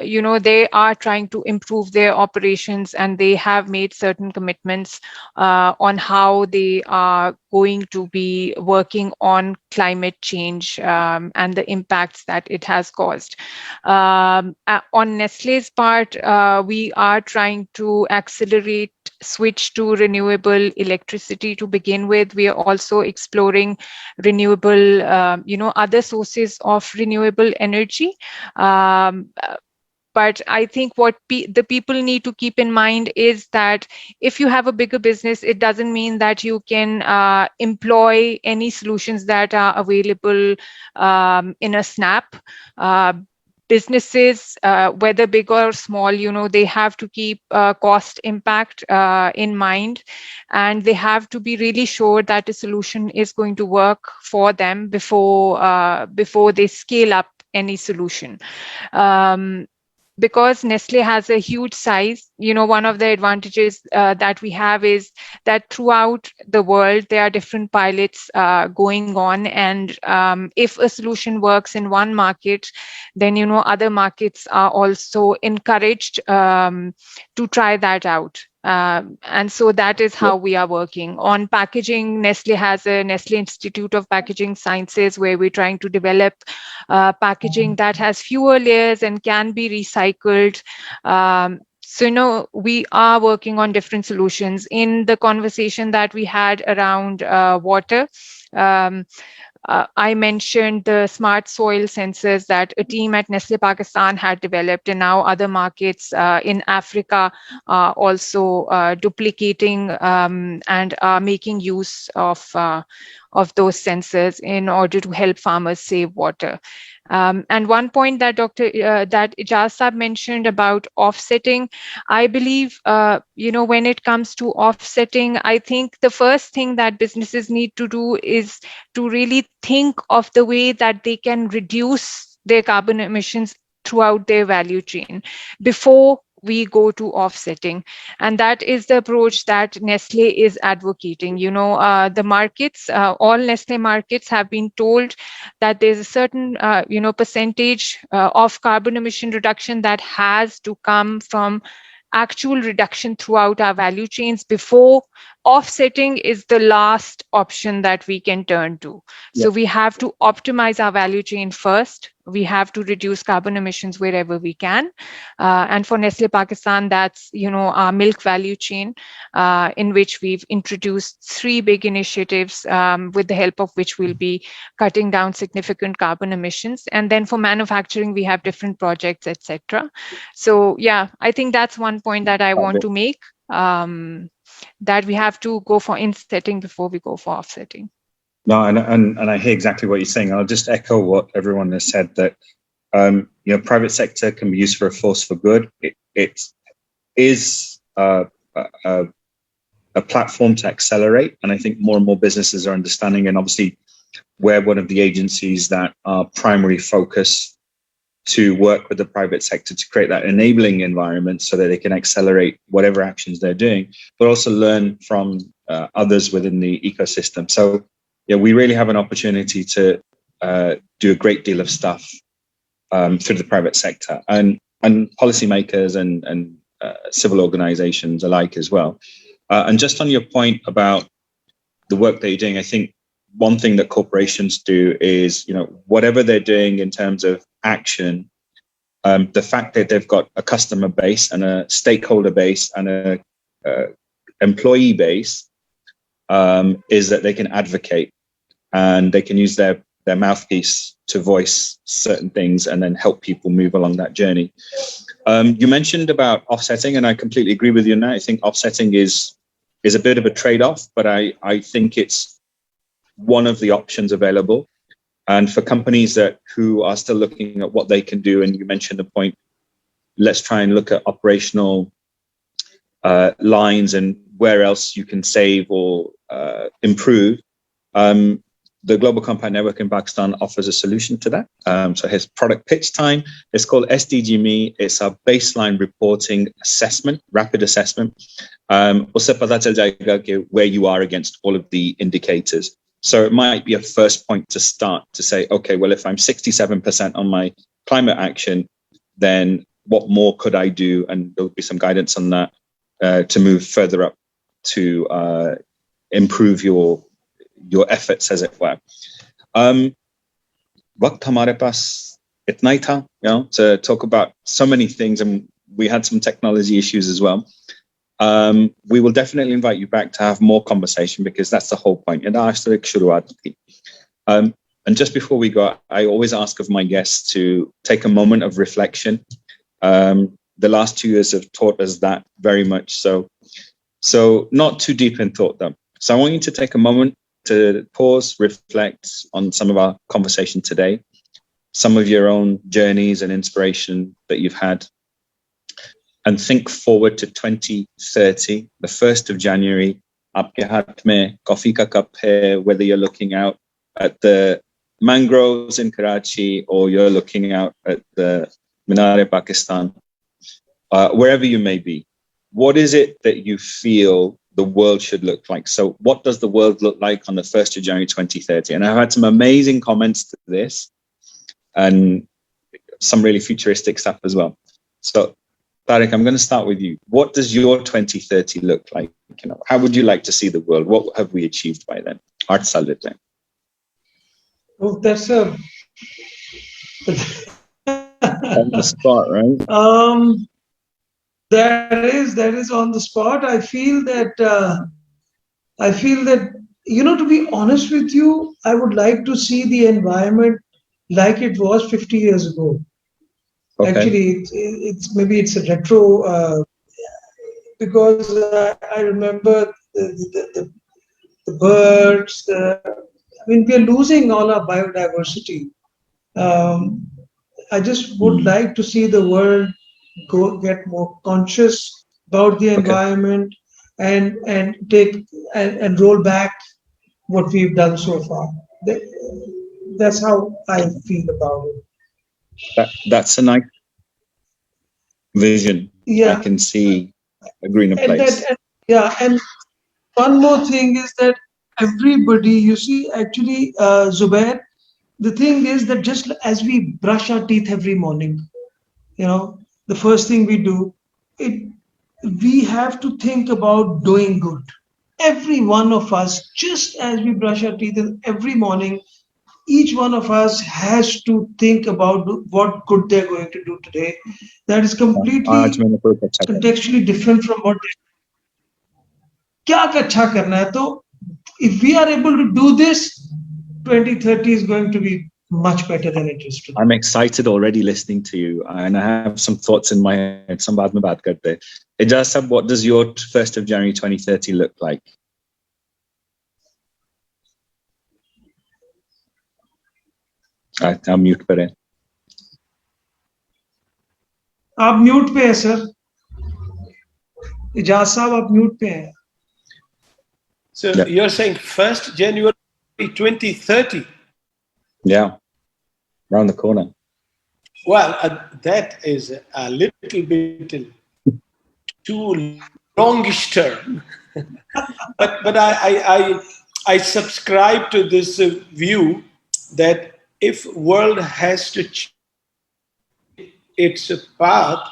you know, they are trying to improve their operations, and they have made certain commitments on how they are going to be working on climate change and the impacts that it has caused. On Nestle's part, we are trying to accelerate switch to renewable electricity to begin with. We are also exploring renewable, you know, other sources of renewable energy. But I think what the people need to keep in mind is that if you have a bigger business, it doesn't mean that you can employ any solutions that are available in a snap. Businesses, whether big or small, you know, they have to keep cost impact in mind, and they have to be really sure that a solution is going to work for them before they scale up any solution. Because Nestle has a huge size, you know, one of the advantages that we have is that throughout the world, there are different pilots going on. And if a solution works in one market, then, you know, other markets are also encouraged to try that out. And so that is how we are working on packaging. Nestle has a Nestle Institute of Packaging Sciences, where we're trying to develop packaging that has fewer layers and can be recycled. So, you know, we are working on different solutions. In the conversation that we had around water, I mentioned the smart soil sensors that a team at Nestle Pakistan had developed, and now other markets in Africa are also duplicating and are making use of those sensors in order to help farmers save water. And one point that that Aijaz Saab mentioned about offsetting, I believe, you know, when it comes to offsetting, I think the first thing that businesses need to do is to really think of the way that they can reduce their carbon emissions throughout their value chain before we go to offsetting. And that is the approach that Nestle is advocating. You know, the markets, all Nestle markets have been told that there's a certain, you know, percentage of carbon emission reduction that has to come from actual reduction throughout our value chains before offsetting is the last option that we can turn to. Yeah. So we have to optimize our value chain first. We have to reduce carbon emissions wherever we can. And for Nestle Pakistan, that's, you know, our milk value chain, in which we've introduced 3 big initiatives with the help of which we'll be cutting down significant carbon emissions. And then for manufacturing, we have different projects, etc. So yeah, I think that's one point that I want to make, that we have to go for insetting before we go for offsetting. No, and I hear exactly what you're saying. I'll just echo what everyone has said, that you know, private sector can be used for a force for good. It is a platform to accelerate, and I think more and more businesses are understanding. And obviously, we're one of the agencies that are primary focus to work with the private sector to create that enabling environment so that they can accelerate whatever actions they're doing, but also learn from others within the ecosystem. So we really have an opportunity to do a great deal of stuff through the private sector and policymakers and civil organizations alike as well. And just on your point about the work that you're doing, I think one thing that corporations do is, whatever they're doing in terms of action, the fact that they've got a customer base and a stakeholder base and a employee base is that they can advocate and they can use their mouthpiece to voice certain things and then help people move along that journey. You mentioned about offsetting, and I completely agree with you on that. I think offsetting is a bit of a trade-off, but I think it's one of the options available. And for companies who are still looking at what they can do, and you mentioned the point, let's try and look at operational lines and where else you can save or improve. The Global Compact Network in Pakistan offers a solution to that. So here's product pitch time. It's called SDG Me. It's a baseline reporting assessment, rapid assessment. Usse pata chal jayega ki where you are against all of the indicators. So it might be a first point to start to say, okay, well, if I'm 67% on my climate action, then what more could I do? And there'll be some guidance on that to move further up to improve your efforts, as it were. Waqt hamare paas itna hi tha, to talk about so many things, and we had some technology issues as well. We will definitely invite you back to have more conversation, because that's the whole point. And just before we go, I always ask of my guests to take a moment of reflection. The last 2 years have taught us that very much so. So not too deep in thought, though. So I want you to take a moment to pause, reflect on some of our conversation today, some of your own journeys and inspiration that you've had, and think forward to 2030, the 1st of January. Aapke haath mein coffee ka cup hai, whether you're looking out at the mangroves in Karachi or you're looking out at the Minar-e-Pakistan, wherever you may be. What is it that you feel the world should look like? So what does the world look like on the 1st of January 2030? And I've had some amazing comments to this and some really futuristic stuff as well. So Tariq, I'm going to start with you. What does your 2030 look like? How would you like to see the world? What have we achieved by then? Art Salid. Oh, that's a on the spot, right? That is on the spot. I feel that to be honest with you, I would like to see the environment like it was 50 years ago. Okay. Actually, it's a retro because I remember the birds. We are losing all our biodiversity. I just would like to see the world get more conscious about the environment and take and roll back what we've done so far. That's how I feel about it. That's a nice vision. Yeah. I can see a greener place. And one more thing is that everybody, you see, actually, Zubair, the thing is that just as we brush our teeth every morning, the first thing we do, we have to think about doing good. Every one of us, just as we brush our teeth every morning, each one of us has to think about what good they're going to do today. That is completely contextually different from what kya acha karna hai. So if we are able to do this, 2030 is going to be much better than it is today. I'm excited already listening to you, and I have some thoughts in my head. Some baad mein baat karte hain. Aijaz sahab, what does your 1st of January 2030 look like? I'm mute पर हैं. आप mute पे हैं sir. Aijaz sahab, आप mute पे हैं. So you're saying 1st January 2030? Yeah, around the corner. Well, that is a little bit too longish term. but I subscribe to this view that if world has to change its path,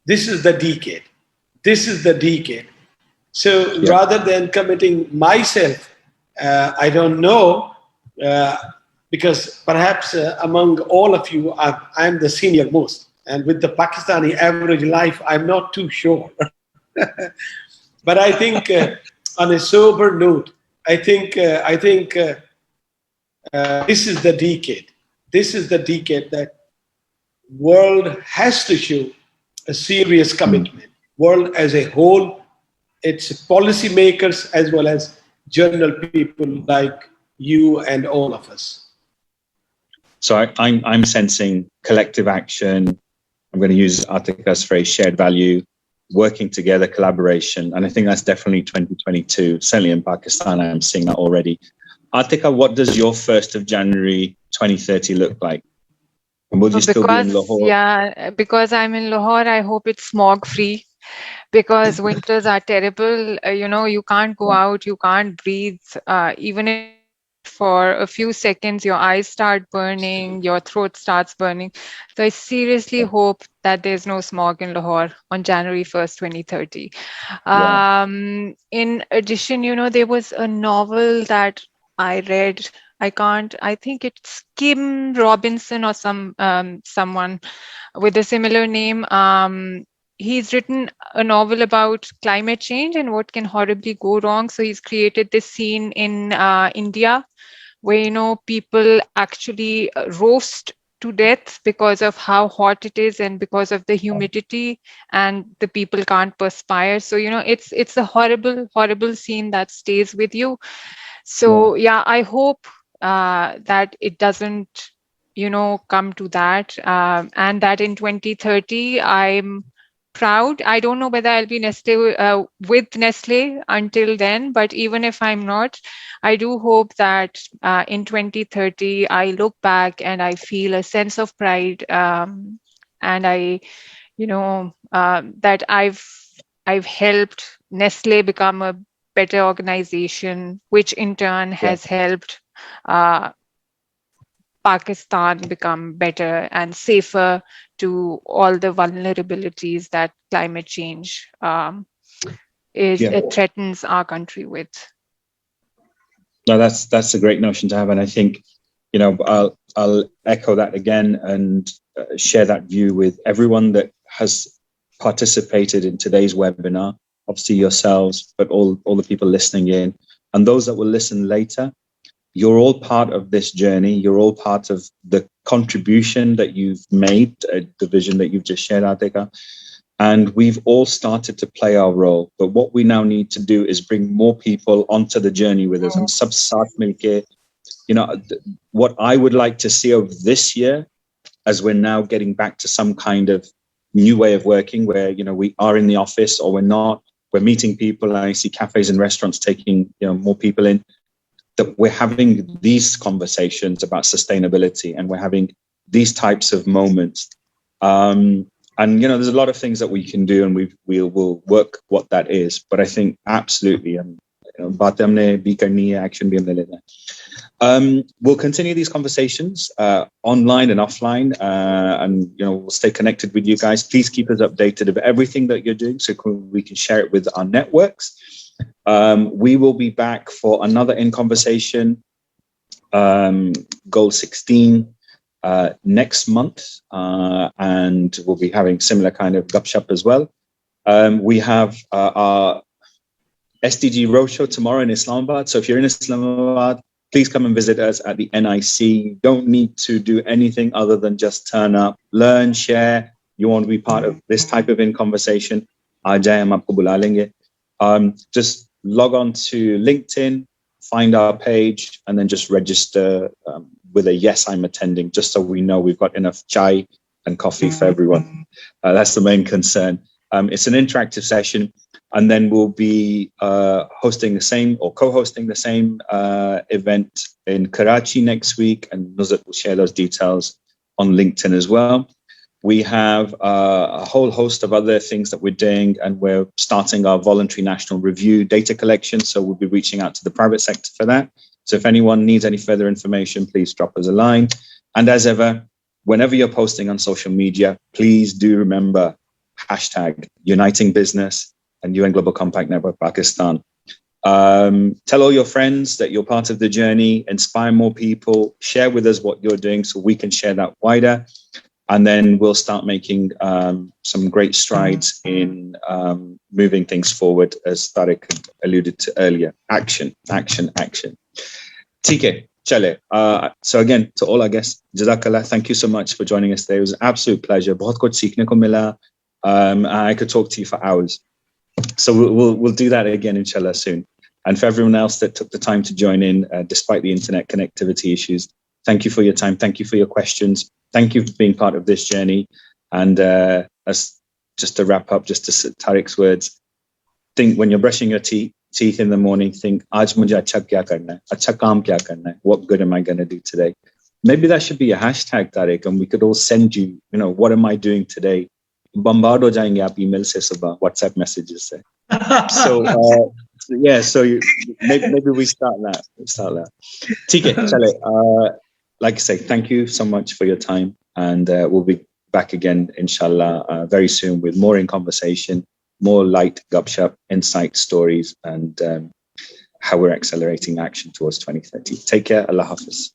this is the decade. This is the decade. So rather than committing myself, I don't know, because perhaps among all of you, I'm the senior most. And with the Pakistani average life, I'm not too sure. But I think on a sober note, I think this is the decade. This is the decade that world has to show a serious commitment. World as a whole, its policymakers as well as general people like you and all of us. So I'm sensing collective action. I'm going to use Atika's phrase, shared value, working together, collaboration. And I think that's definitely 2022. Certainly in Pakistan, I'm seeing that already. Atika, what does your 1st of January 2030 look like? And will you still be in Lahore? Yeah, because I'm in Lahore, I hope it's smog free, because winters are terrible. You can't go out, you can't breathe. Even if for a few seconds, your eyes start burning, your throat starts burning. So I seriously hope that there's no smog in Lahore on January 1st, 2030. In addition, there was a novel that I read. I think it's Kim Robinson or someone with a similar name. He's written a novel about climate change and what can horribly go wrong. So he's created this scene in India where, people actually roast to death because of how hot it is and because of the humidity, and the people can't perspire. So, it's a horrible, horrible scene that stays with you. So, I hope that it doesn't, come to that, and that in 2030, I'm proud. I don't know whether I'll be with Nestle until then, but even if I'm not, I do hope that in 2030, I look back and I feel a sense of pride, and I, that I've helped Nestle become a better organization, which in turn has helped Pakistan become better and safer to all the vulnerabilities that climate change it threatens our country with. No, that's a great notion to have, and I think I'll echo that again and share that view with everyone that has participated in today's webinar. Obviously yourselves, but all the people listening in, and those that will listen later. You're all part of this journey. You're all part of the contribution that you've made, the vision that you've just shared, Atika. And we've all started to play our role. But what we now need to do is bring more people onto the journey with us. And sab saath milke, what I would like to see over this year, as we're now getting back to some kind of new way of working where, we are in the office or we're not, we're meeting people, and I see cafes and restaurants taking, more people in, that we're having these conversations about sustainability and we're having these types of moments. And, there's a lot of things that we can do, and we will work what that is. But I think absolutely, action. We'll continue these conversations online and offline, and we'll stay connected with you guys. Please keep us updated of everything that you're doing so we can share it with our networks. We will be back for another In Conversation, Goal 16, next month, and we'll be having similar kind of gupshup as well. We have our SDG Roadshow tomorrow in Islamabad. So if you're in Islamabad, please come and visit us at the NIC. You don't need to do anything other than just turn up, learn, share. You want to be part of this type of In Conversation, Aijaz, hum aapko bula lenge. Just log on to LinkedIn, find our page, and then just register with a yes, I'm attending, just so we know we've got enough chai and coffee for everyone. That's the main concern. It's an interactive session, and then we'll be hosting the same or co-hosting the same event in Karachi next week, and Nuzhat will share those details on LinkedIn as well. We have a whole host of other things that we're doing, and we're starting our voluntary national review data collection. So we'll be reaching out to the private sector for that. So if anyone needs any further information, please drop us a line. And as ever, whenever you're posting on social media, please do remember hashtag Uniting Business and UN Global Compact Network Pakistan. Tell all your friends that you're part of the journey, inspire more people, share with us what you're doing so we can share that wider. And then we'll start making some great strides in moving things forward, as Tariq alluded to earlier. Action, action, action. TK, chale. So again, to all our guests, Jazakallah, thank you so much for joining us today. It was an absolute pleasure. Bahut kuch seekhne ko mila. I could talk to you for hours. So we'll do that again, inshallah, soon. And for everyone else that took the time to join in, despite the internet connectivity issues, thank you for your time. Thank you for your questions. Thank you for being part of this journey. And as just to wrap up, just to Tariq's words, think when you're brushing your teeth in the morning, think, Aaj mujhe acha kya karna hai? Acha kaam kya karna hai? What good am I going to do today? Maybe that should be a hashtag, Tariq, and we could all send you, what am I doing today? Bombard ho jayenge aap email se subah, WhatsApp messages se. So maybe we start that. TK, chale. Like I say, thank you so much for your time, and we'll be back again, inshallah, very soon with more in conversation, more light, gupshup, insight, stories, and how we're accelerating action towards 2030. Take care. Allah Hafiz.